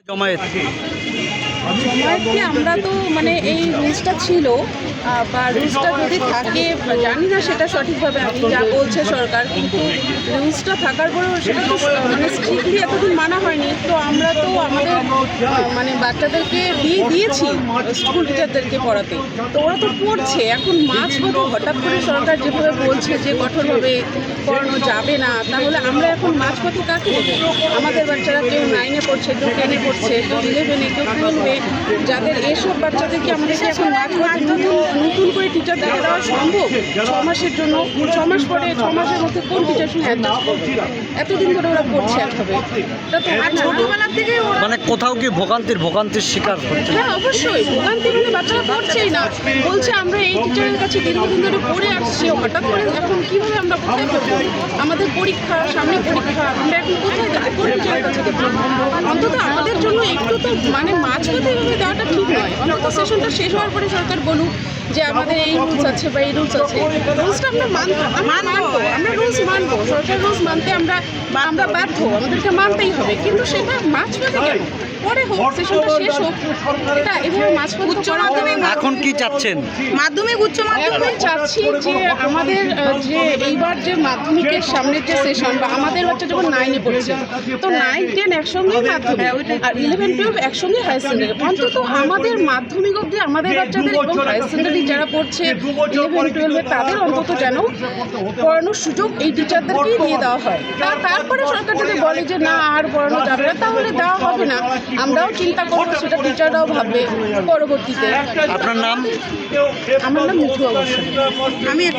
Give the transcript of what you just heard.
জমায়েত জমায়েতকে আমরা তো মানে এই রুলসটা ছিল বা রুলসটা যদি থাকে জানি না সেটা সঠিকভাবে আমি যা বলছে সরকার, কিন্তু রুলসটা থাকার পরেও সেটা তো মানে স্ট্রিক্টলি এতদিন মানা হয়নি। তো আমরা তো আমাদের মানে বাচ্চাদেরকে দিয়েছি স্কুল টিচারদেরকে পড়াতে, তো ওরা তো পড়ছে। এখন মাঝপথে হঠাৎ করে সরকার যেভাবে বলছে যে কঠোরভাবে পড়ানো যাবে না, তাহলে আমরা এখন মাঝপথে কাকে দেবো? আমাদের বাচ্চারা কেউ 9-এ পড়ছে, কেউ 10-এ পড়ছে, কেউ 11-এ, কেউ 12-এ, যাদের এসব বাচ্চাদেরকে আমাদেরকে এখন নতুন করে টিচার দেওয়া সম্ভব? 6 মাসের জন্য 6 মাস পরে 6 মাসের মধ্যে কোন টিচার সঙ্গে অ্যাডজাস্ট করবে? এতদিন ধরে ওরা পড়ছে একভাবে, এটা তো ছোটবেলা থেকে মানে কোথাও কি ভোগান্তির শিকার হচ্ছে? হ্যাঁ অবশ্যই ভোগান্তি, মানে বাচ্চারা পড়ছেই না, বলছে আমরা এই টিচারের কাছে দীর্ঘদিন ধরে পড়ে আসছি, হঠাৎ করে এখন কীভাবে আমরা কোথায় পড়বো? আমাদের পরীক্ষা, সামনে পরীক্ষা, আমরা এখন কোথায় যাবো? কোন টিচারের কাছে দেবো? অন্তত আমাদের জন্য একটু তো মানে মাঝপথে এভাবে দেওয়াটা ঠিক নয়। অন্তত সেশনটা শেষ হওয়ার পরে সরকার বলুক যে আমাদের এই রুলস আছে বা এই রুলস আছে, রুলসটা আমরা মানবো, আমরা রুলস মানবো, সরকার রুলস মানতে আমরা বাধ্য, আমাদেরকে মানতেই হবে। কিন্তু সেটা মাঝপথে কেন? পরে হোক, সেশনটা শেষ হোক, এটা এভাবে মাঝপথে উচ্চ মাধ্যমিক এখন কি চাচ্ছেন? মাধ্যমিক উচ্চ মাধ্যমিক চাচ্ছি যে আমাদের যে এইবার যে মাধ্যমিকের সামনের যে সেশন, বা আমাদের বাচ্চা যখন 9-এ পড়ছে, তো 9-10 একসঙ্গে মাধ্যমিক আর 11-12 একসঙ্গে হায়ার সেকেন্ডারি। অন্তত আমাদের মাধ্যমিক অবধি আমাদের বাচ্চাদের এবং হায়ার সেকেন্ডারি যারা পড়ছে 11-12-এ তাদের অন্তত যেন পড়ানোর সুযোগ এই টিচারদেরকেই দিয়ে দেওয়া হয়। তারপরে সরকার যদি বলে যে না আর পড়ানো যাবে না, তাহলে দেওয়া হবে না। আমরাও চিন্তা করবো, সেটা টিচাররাও ভাববে পরবর্তীতে। আপনার নাম? আমার নাম মিঠু অবশ্য। আমি একটা